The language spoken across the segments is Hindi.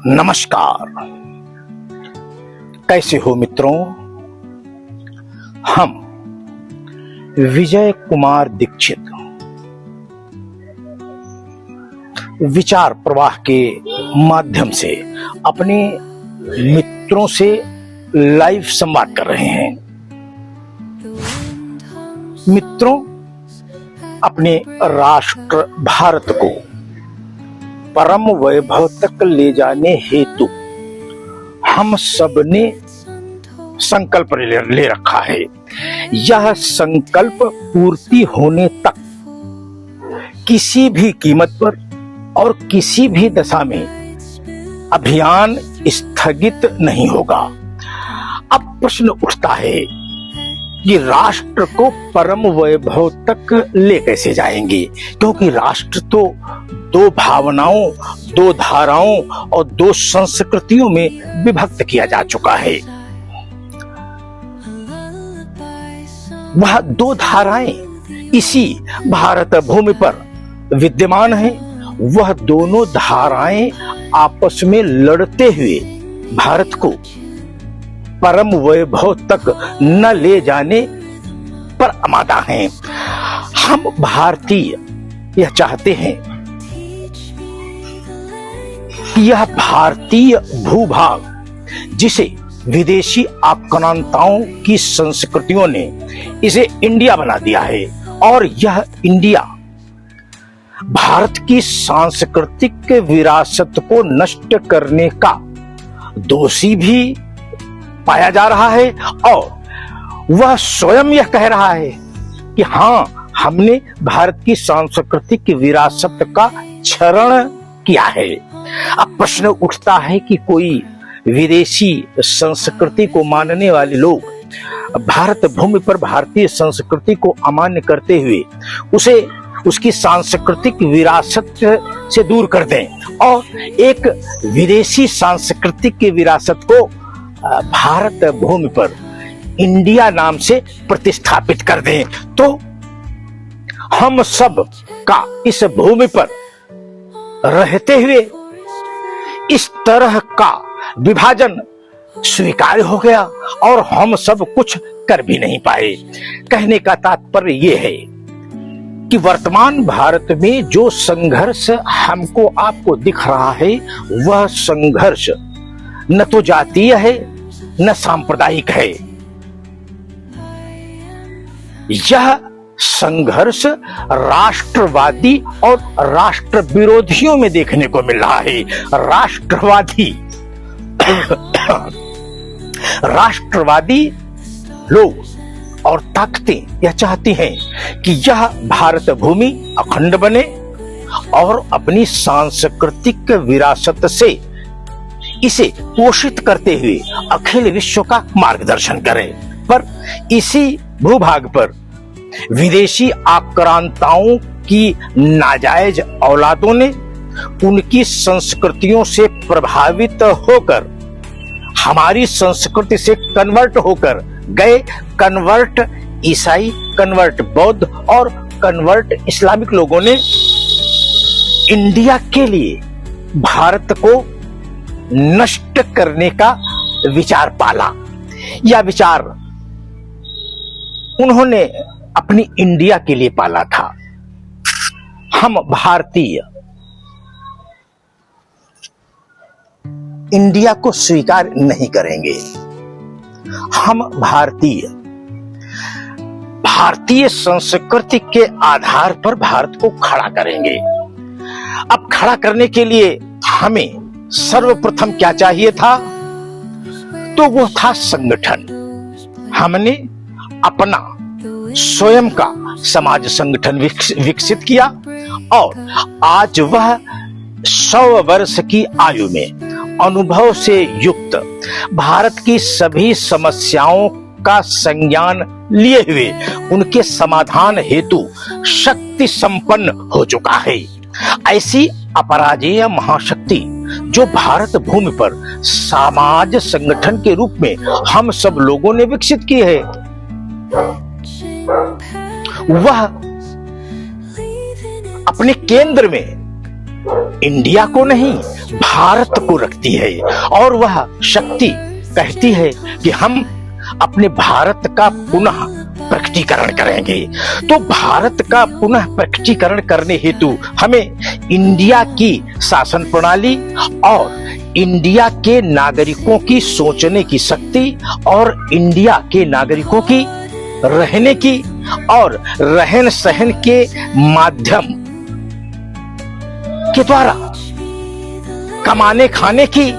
नमस्कार। कैसे हो मित्रों? हम विजय कुमार दीक्षित विचार प्रवाह के माध्यम से अपने मित्रों से लाइव संवाद कर रहे हैं। मित्रों, अपने राष्ट्र भारत को परम वैभव तक ले जाने हेतु हम सब ने संकल्प ले रखा है। यह संकल्प पूर्ति होने तक किसी भी कीमत पर और किसी भी दशा में अभियान स्थगित नहीं होगा। अब प्रश्न उठता है कि राष्ट्र को परम वैभव तक ले कैसे जाएंगे, क्योंकि राष्ट्र तो दो भावनाओं, दो धाराओं और दो संस्कृतियों में विभक्त किया जा चुका है। वह दो धाराएं इसी भारत भूमि पर विद्यमान हैं। वह दोनों धाराएं आपस में लड़ते हुए भारत को परम वैभव तक न ले जाने पर आमादा हैं। हम भारतीय यह चाहते हैं कि यह भारतीय भूभाग, जिसे विदेशी आक्रांताओं की संस्कृतियों ने इसे इंडिया बना दिया है, और यह इंडिया भारत की सांस्कृतिक विरासत को नष्ट करने का दोषी भी पाया जा रहा है, और वह स्वयं यह कह रहा है कि हाँ, हमने भारत की सांस्कृतिक विरासत का क्षरण किया है। अब प्रश्न उठता है कि कोई विदेशी संस्कृति को मानने वाले लोग भारत भूमि पर भारतीय संस्कृति को अमान्य करते हुए उसे उसकी सांस्कृतिक विरासत से दूर कर दें और एक विदेशी सांस्कृतिक विरासत को भारत भूमि पर इंडिया नाम से प्रतिस्थापित कर दें, तो हम सब का इस भूमि पर रहते हुए इस तरह का विभाजन स्वीकार्य हो गया और हम सब कुछ कर भी नहीं पाए। कहने का तात्पर्य यह है कि वर्तमान भारत में जो संघर्ष हमको आपको दिख रहा है, वह संघर्ष न तो जातीय है न सांप्रदायिक है। यह संघर्ष राष्ट्रवादी और राष्ट्र विरोधियों में देखने को मिल रहा है। राष्ट्रवादी लोग और ताकतें यह चाहती हैं कि यह भारत भूमि अखंड बने और अपनी सांस्कृतिक विरासत से इसे पोषित करते हुए अखिल विश्व का मार्गदर्शन करें। पर इसी भूभाग पर विदेशी आक्रांताओं की नाजायज औलादों ने उनकी संस्कृतियों से प्रभावित होकर हमारी संस्कृति से कन्वर्ट होकर गए कन्वर्ट ईसाई, कन्वर्ट बौद्ध और कन्वर्ट इस्लामिक लोगों ने इंडिया के लिए भारत को नष्ट करने का विचार पाला। यह विचार उन्होंने अपनी इंडिया के लिए पाला था। हम भारतीय इंडिया को स्वीकार नहीं करेंगे। हम भारतीय संस्कृति के आधार पर भारत को खड़ा करेंगे। अब खड़ा करने के लिए हमें सर्वप्रथम क्या चाहिए था? तो वो था संगठन। हमने अपना स्वयं का समाज संगठन विकसित किया और आज वह 100 वर्ष की आयु में अनुभव से युक्त भारत की सभी समस्याओं का संज्ञान लिए हुए उनके समाधान हेतु शक्ति संपन्न हो चुका है। ऐसी अपराजेय महाशक्ति जो भारत भूमि पर समाज संगठन के रूप में हम सब लोगों ने विकसित की है, वह अपने केंद्र में इंडिया को नहीं, भारत को रखती है। और वह शक्ति कहती है कि हम अपने भारत का पुनः प्रकटीकरण करेंगे। तो भारत का पुनः प्रकटीकरण करने हेतु हमें इंडिया की शासन प्रणाली और इंडिया के नागरिकों की सोचने की शक्ति और इंडिया के नागरिकों की रहने की और रहन सहन के माध्यम के द्वारा कमाने खाने की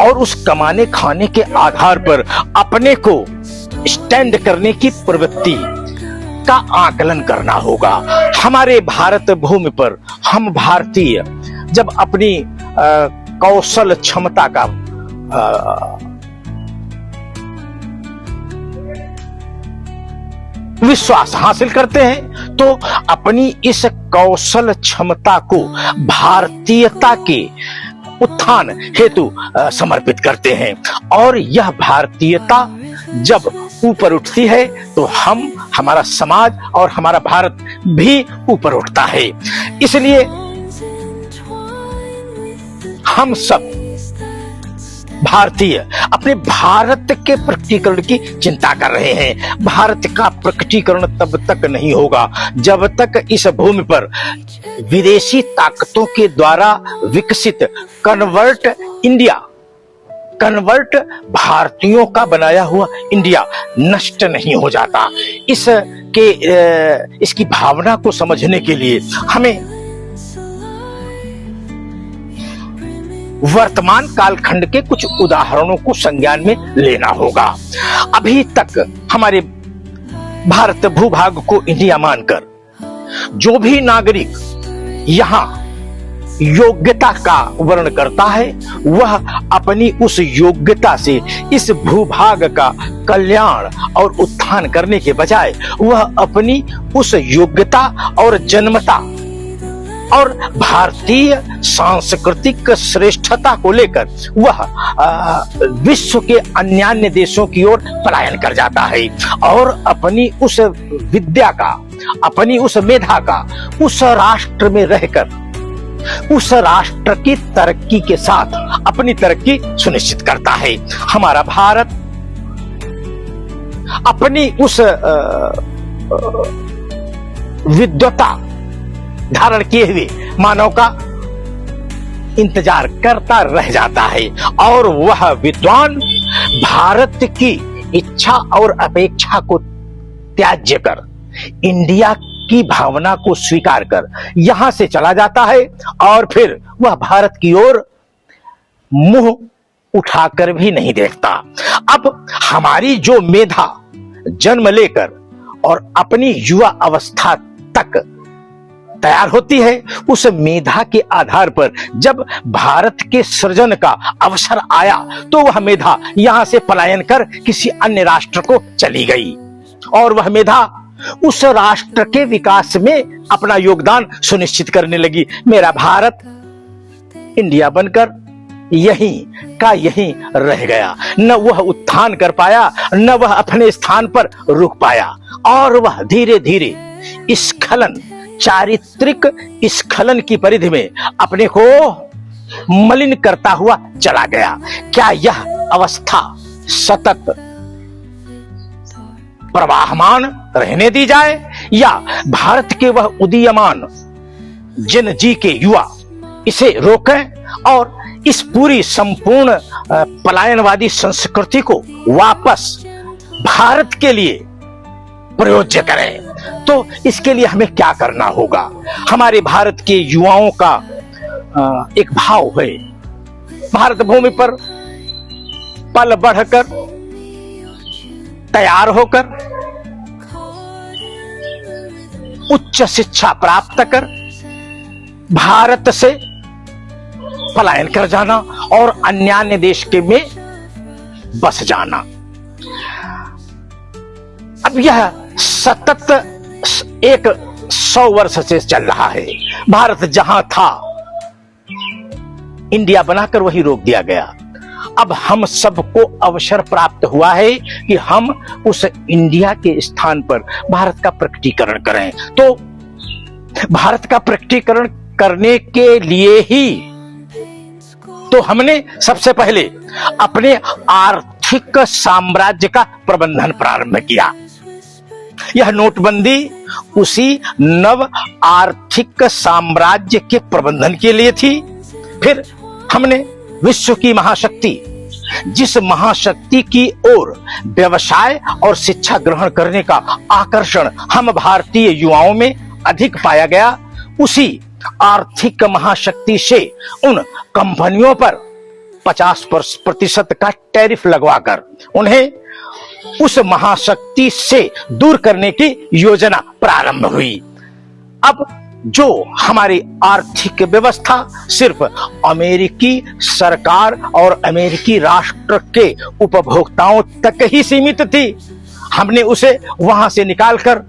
और उस कमाने खाने के आधार पर अपने को स्टैंड करने की प्रवृत्ति का आकलन करना होगा। हमारे भारत भूमि पर हम भारतीय जब अपनी कौशल क्षमता का विश्वास हासिल करते हैं तो अपनी इस कौशल क्षमता को भारतीयता के उत्थान हेतु समर्पित करते हैं। और यह भारतीयता जब ऊपर उठती है तो हमारा समाज और हमारा भारत भी ऊपर उठता है। इसलिए हम सब भारतीय अपने भारत के प्रकटीकरण की चिंता कर रहे हैं। भारत का प्रकटीकरण तब तक नहीं होगा जब तक इस भूमि पर विदेशी ताकतों के द्वारा विकसित कन्वर्ट भारतीयों का बनाया हुआ इंडिया नष्ट नहीं हो जाता। इसकी भावना को समझने के लिए हमें वर्तमान कालखंड के कुछ उदाहरणों को संज्ञान में लेना होगा। अभी तक हमारे भारत भूभाग को इंडिया मानकर जो भी नागरिक यहाँ योग्यता का वर्ण करता है वह अपनी उस योग्यता से इस भूभाग का कल्याण और उत्थान करने के बजाय वह अपनी उस योग्यता और जन्मता और भारतीय सांस्कृतिक श्रेष्ठता को लेकर वह विश्व के अन्य देशों की ओर पलायन कर जाता है और अपनी उस विद्या का, अपनी उस मेधा का उस राष्ट्र में रहकर उस राष्ट्र की तरक्की के साथ अपनी तरक्की सुनिश्चित करता है। हमारा भारत अपनी उस विद्वता धारण किए हुए मानव का इंतजार करता रह जाता है और वह विद्वान भारत की इच्छा और अपेक्षा को त्याज्य कर इंडिया की भावना को स्वीकार कर यहां से चला जाता है और फिर वह भारत की ओर मुंह उठाकर भी नहीं देखता। अब हमारी जो मेधा जन्म लेकर और अपनी युवा अवस्था तक तैयार होती है उस मेधा के आधार पर जब भारत के सृजन का अवसर आया तो वह मेधा यहां से पलायन कर किसी अन्य राष्ट्र को चली गई और वह मेधा उस राष्ट्र के विकास में अपना योगदान सुनिश्चित करने लगी। मेरा भारत इंडिया बनकर यहीं का यहीं रह गया, न वह उत्थान कर पाया न वह अपने स्थान पर रुक पाया और वह धीरे धीरे चारित्रिक स्खलन की परिधि में अपने को मलिन करता हुआ चला गया। क्या यह अवस्था सतत प्रवाहमान रहने दी जाए या भारत के वह उदीयमान जिन जी के युवा इसे रोकें और इस पूरी संपूर्ण पलायनवादी संस्कृति को वापस भारत के लिए प्रयोज्य करें? तो इसके लिए हमें क्या करना होगा? हमारे भारत के युवाओं का एक भाव है, भारत भूमि पर पल बढ़कर तैयार होकर उच्च शिक्षा प्राप्त कर भारत से पलायन कर जाना और अन्य देश के में बस जाना। अब यह सतत 100 वर्ष से चल रहा है। भारत जहां था इंडिया बनाकर वही रोक दिया गया। अब हम सबको अवसर प्राप्त हुआ है कि हम उस इंडिया के स्थान पर भारत का प्रकटीकरण करें। तो भारत का प्रकटीकरण करने के लिए ही तो हमने सबसे पहले अपने आर्थिक साम्राज्य का प्रबंधन प्रारंभ किया। यह नोटबंदी उसी नव आर्थिक साम्राज्य के प्रबंधन के लिए थी। फिर हमने विश्व की महाशक्ति, जिस महाशक्ति की ओर व्यवसाय और शिक्षा ग्रहण करने का आकर्षण हम भारतीय युवाओं में अधिक पाया गया, उसी आर्थिक महाशक्ति से उन कंपनियों पर 50% का टैरिफ लगवाकर उन्हें उस महाशक्ति से दूर करने की योजना प्रारंभ हुई। अब जो हमारी आर्थिक व्यवस्था सिर्फ अमेरिकी सरकार और अमेरिकी राष्ट्र के उपभोक्ताओं तक ही सीमित थी, हमने उसे वहां से निकालकर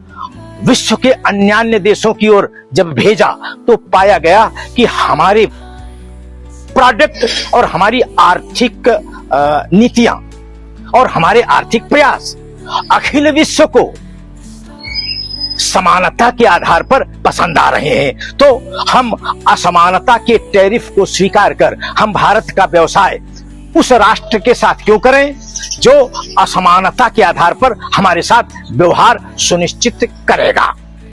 विश्व के अन्य देशों की ओर जब भेजा तो पाया गया कि हमारे प्रोडक्ट और हमारी आर्थिक नीतियां और हमारे आर्थिक प्रयास अखिल विश्व को समानता के आधार पर पसंद आ रहे हैं। तो हम असमानता के टैरिफ को स्वीकार कर हम भारत का व्यवसाय उस राष्ट्र के साथ क्यों करें जो असमानता के आधार पर हमारे साथ व्यवहार सुनिश्चित करेगा।